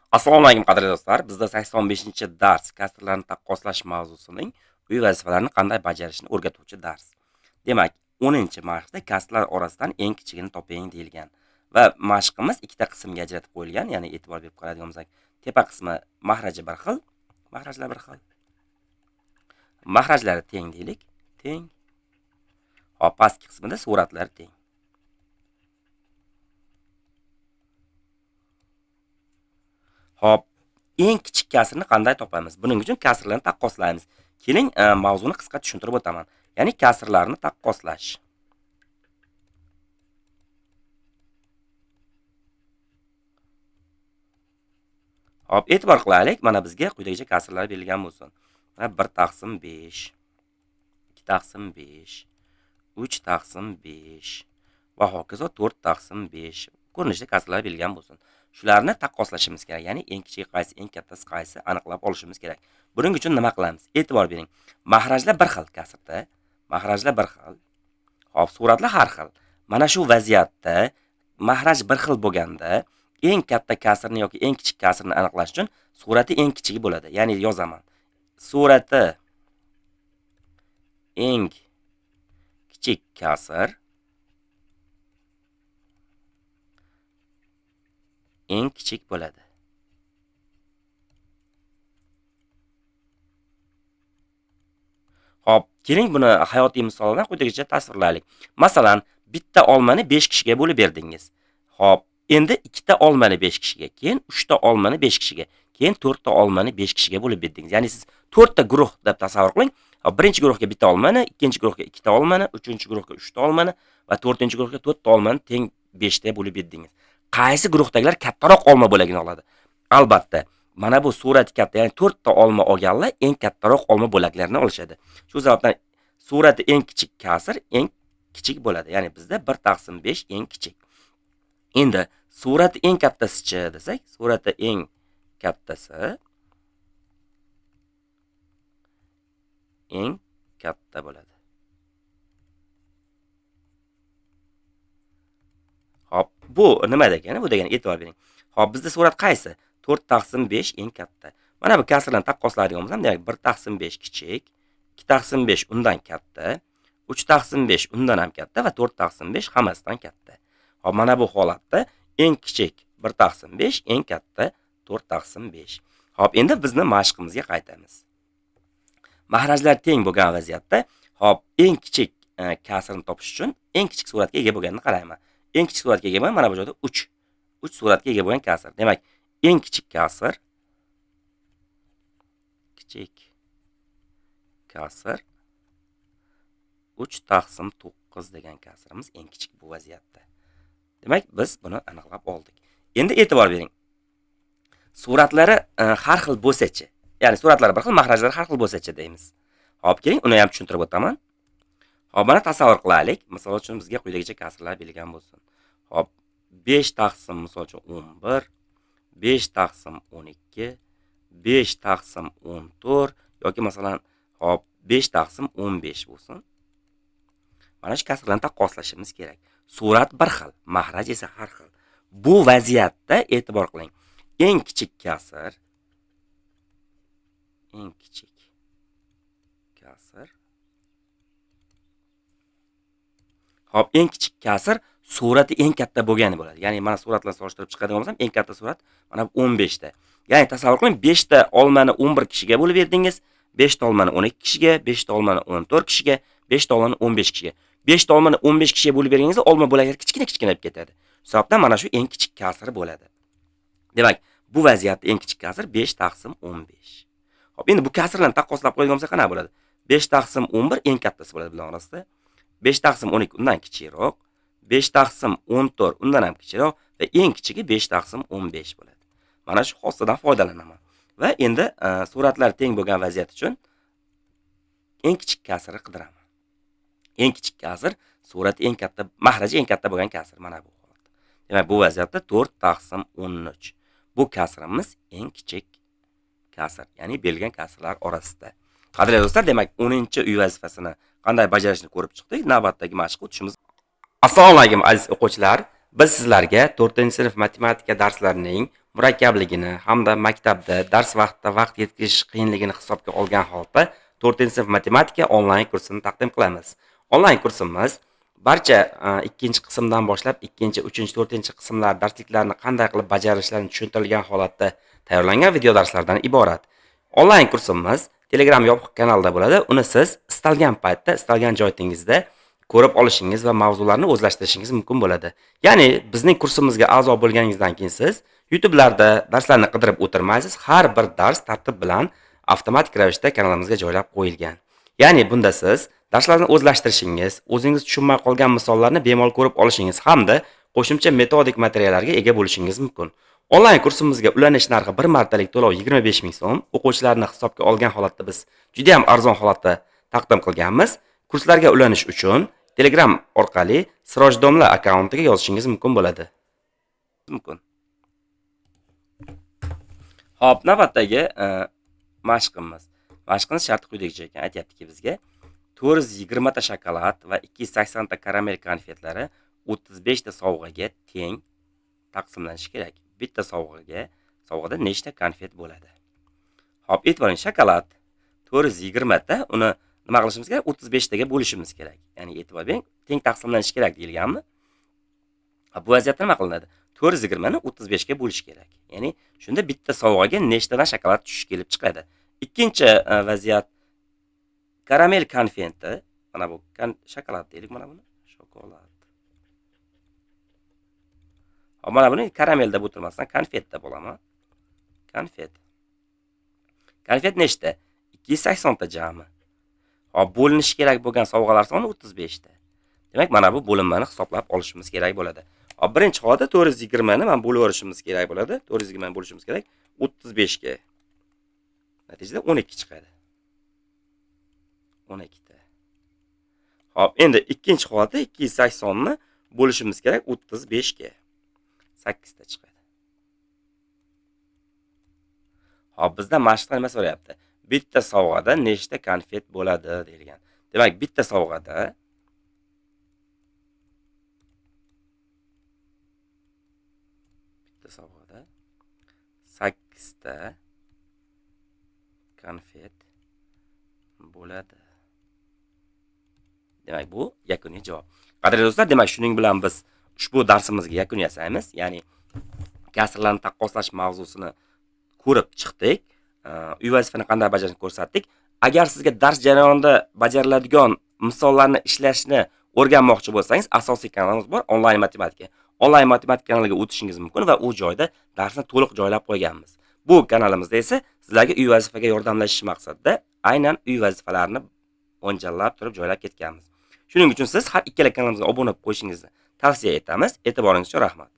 Assalomu alaykum qadrli do'stlar. Bizda 85-dars kasrlarni taqqoslash mavzusining uy vazifalarini qanday bajarishni o'rgatuvchi dars. Demak, 10-mashqda kasrlar orasidan eng kichigini toping deyilgan. Va mashqimiz ikkita qismga ajratib qo'yilgan, ya'ni e'tibor berib qaraydigan bo'lsak, tepa qismi mahraji bir xil, mahrajlar bir xil. Mahrajlari teng deylik, teng. Hop, pastki qismida suratlari teng. Hop, eng kichik kasrni qanday topamiz? Buning uchun kasrlarni taqqoslaymiz. Keling, mavzuni qisqa tushuntirib o'taman. Ya'ni kasrlarni taqqoslash. Hop, e'tibor qilaylik. Mana bizga quyidagicha kasrlar berilgan bo'lsin. Mana 1/5, 2/5, 3/5 va hokazo 4/5 ko'rinishda kasrlar berilgan bo'lsin. Shularni taqqoslashimiz kerak. Ya'ni eng kichigi qaysi, eng kattasi qaysi aniqlab olishimiz kerak. Buning uchun nima qilamiz? E'tibor bering. Mahrajlar bir xil kasrda. Mahrajlar bir xil. Hop, suratlar har xil. Mana shu vaziyatda mahraj bir xil bo'lganda, eng katta kasrni yoki eng kichik kasrni aniqlash uchun surati eng kichigi bo'ladi. Ya'ni yozaman. Surati eng kichik kasr eng kichik bo'ladi. Hop, keling buni hayotiy misollardan quyidagicha tasvirlaylik. Masalan, bitta olmani 5 kishiga bo'lib berdingiz. Hop, endi ikkita olmani 5 kishiga, keyin 3 ta olmani 5 kishiga, keyin 4 ta olmani 5 kishiga bo'lib berdingiz. Ya'ni siz 4 ta guruh deb tasavvur qiling. Birinchi guruhga bitta olmani, ikkinchi guruhga 2 ta olmani, uchinchi guruhga 3 ta olmani va 4-chi guruhga 4 ta olmani teng 5 ta bo'lib berdingiz. Qaysi guruhdagilar kattaroq olma bo'lagini oladi? Albatta, mana bu surati katta, ya'ni 4 ta olma olganlar eng kattaroq olma bo'laklarini olishadi. Shu sababdan surati eng kichik kasr eng kichik bo'ladi. Ya'ni bizda 1/5 eng kichik. Endi surati eng kattasi-chi desak, surati eng kattasi eng katta bo'ladi. Hop, bu nima degani? Bu degani e'tibor bering. Hop, bizda surat qaysi? 4/5 eng katta. Mana bu kasrlarni taqqoslaydigan bo'lsam, demak 1/5 kichik, 2/5 undan katta, 3/5 undan ham katta va 4/5 hammasidan katta. Hop, mana bu holatda eng kichik 1/5, eng katta 4/5. Hop, endi bizni mashqimizga qaytamiz. Mahrajlar teng bo'lgan vaziyatda, hop, eng kichik kasrni topish uchun eng kichik suratga ega bo'lganini qarayman. Eng kichik suratga ega bo'lgan mana bu joyda 3. 3 suratga ega bo'lgan kasr. Demak, eng kichik kasr 3/9 degan kasrimiz eng kichik bu vaziyatda. Demak, biz buni aniqlab oldik. Endi e'tibor bering. Suratlari har xil bo'lsa-chi, ya'ni suratlari bir xil, mahrajlari har xil bo'lsa-chi deymiz. Hop, keling, uni ham tushuntirib o'taman. Hop, mana tasavvur qilaylik. Misol uchun bizga quyidagicha kasrlar berilgan bo'lsin. Hop, 5 taqsim misol uchun 11, 5 taqsim 12, 5 taqsim 14 yoki masalan, hop, 5 taqsim 15 bo'lsin. Mana shu kasrlarni taqqoslashimiz kerak. Surat bir xil, mahraj esa har xil. Bu vaziyatda e'tibor qiling. Eng kichik kasr hop, eng kichik kasr surati eng katta bo'lgani bo'ladi. Ya'ni mana suratlarni solishtirib chiqadigan bo'lsam, eng katta surat mana 15 ta. Ya'ni tasavvur qiling, 5 ta olmani 11 kishiga bo'lib berdingiz, 5 ta olmani 12 kishiga, 5 ta olmani 14 kishiga, 5 ta olmani 15 kishiga. 5 ta olmani 15 kishiga bo'lib berganingizda olma bo'laklari kichkina bo'lib ketadi. Shu sababdan mana shu eng kichik kasr bo'ladi. Demak, bu vaziyatda eng kichik kasr 5/15. Hop, endi bu kasrlarni taqqoslab qo'ygan bo'lsak qanaqa bo'ladi? 5/11 eng kattasi bo'ladi bular orasida. 5/12 undan kichikroq, 5/14 undan ham kichikroq va eng kichigi 5/15 bo'ladi. Mana shu xossasidan foydalanaman. Va endi suratlar teng bo'lgan vaziyat uchun eng kichik kasrni qidiraman. Eng kichik kasr surati eng katta, mahraji eng katta bo'lgan kasr mana bu holat. Demak, bu vaziyatda 4/13. Bu kasrimiz eng kichik kasr, ya'ni berilgan kasrlar orasida. Qadrli do'stlar, demak 10-uy vazifasini qanday bajarishni ko'rib chiqdik. Navbatdagi mashqqa o'tishimiz. Assalomu alaykum aziz o'quvchilar. Biz sizlarga 4-sinf matematika darslarining murakkabligini hamda maktabda dars vaqtida vaqt yetkazish qiyinligini hisobga olgan holda 4-sinf matematika onlayn kursini taqdim qilamiz. Onlayn kursimiz barcha 2-qismdan boshlab 2, 3, 4 qismlar darsliklarni qanday qilib bajarishlarini tushuntirilgan holatda tayyorlangan video darslardan iborat. Onlayn kursimiz Telegram yopiq kanalda bo'ladi. Uni siz istalgan paytda, istalgan joyingizda ko'rib olishingiz va mavzularni o'zlashtirishingiz mumkin bo'ladi. Ya'ni bizning kursimizga a'zo bo'lganingizdan keyin siz YouTube'larda darslarni qidirib o'tirmaysiz. Har bir dars tartib bilan avtomatik ravishda kanalimizga joylab qo'yilgan. Ya'ni bunda siz darslarni o'zlashtirishingiz, o'zingiz tushunmay qolgan misollarni bemalol ko'rib olishingiz hamda qo'shimcha metodik materiallarga ega bo'lishingiz mumkin. Onlayn kursimizga ulanish narxi 1 martalik to'lov 25 ming so'm. O'quvchilarni hisobga olgan holatda biz juda ham arzon holatda taqdim qilganmiz. Kurslarga ulanish uchun Telegram orqali Sirojdomla akkauntiga yozishingiz mumkin bo'ladi. Xo'p, navbatdagi mashqimiz. Mashqimiz sharti quyidagicha ekan. Aytayaptiki bizga 420 ta shokolad va 280 ta karamel konfetlari 35 ta sovg'aga teng taqsimlanishi kerak. Bitta sovg'ada nechta konfet bo'ladi? Xo'p, e'tiboring, shokolad 420 ta, uni nima qilishimiz kerak? 35 taga bo'lishimiz kerak. Ya'ni e'tibor bering, teng taqsimlanishi kerak deyilganmi? Bu vaziyatda nima qilinadi? 420 ni 35 ga bo'lish kerak. Ya'ni shunda bitta sovg'aga nechtadan shokolad tushish kelib chiqadi. Ikkinchi vaziyat karamel konfeti. Mana bu shokolad deylik, mana buni. Shokolad. Mana buni karamel deb o'tirmasdan konfet deb bo'ladimi? Konfet. Konfet nechta? 280 ta jami. Hop, bo'linishi kerak bo'lgan sovg'alar soni 35 ta. Demak, mana bu bo'linmani hisoblab olishimiz kerak bo'ladi. Hop, birinchi holatda 420 ni mana bo'lib o'rishimiz kerak bo'ladi. 420 ni bo'lishimiz kerak 35 ga. Natijada 12 chiqadi. 12 ta. Hop, endi ikkinchi holatda 280 ni bo'lishimiz kerak 35 ga. 8 ta chiqadi. Hop, bizdan mashqlar nima so'rayapti? Bitta sovg'ada nechta konfet bo'ladi deyilgan. Demak, bitta sovg'ada 8 ta konfet bo'ladi. Demak, bu yakuniy javob. Qadrli do'stlar, demak, shuning bilan biz ushbu darsimizga yakun yasaymiz. Ya'ni kasrlarni taqqoslash mavzusini ko'rib chiqdik. Uy vazifasini qanday bajarishni ko'rsatdik. Agar sizga dars jarayonida bajariladigan misollarni ishlashni o'rganmoqchi bo'lsangiz, asosiy kanalimiz bor, onlayn matematika. Onlayn matematika kanaliga o'tishingiz mumkin va u joyda darsni to'liq joylab qo'yganmiz. Bu kanalimizda esa sizlarga uy vazifaga yordamlashish maqsadida aynan uy vazifalarini mo'ljallab turib joylab ketganmiz. Shuning uchun siz har ikkala kanalimizga obuna bo'lib qo'yishingizni tavsiya etamiz. E'tiboringiz uchun rahmat.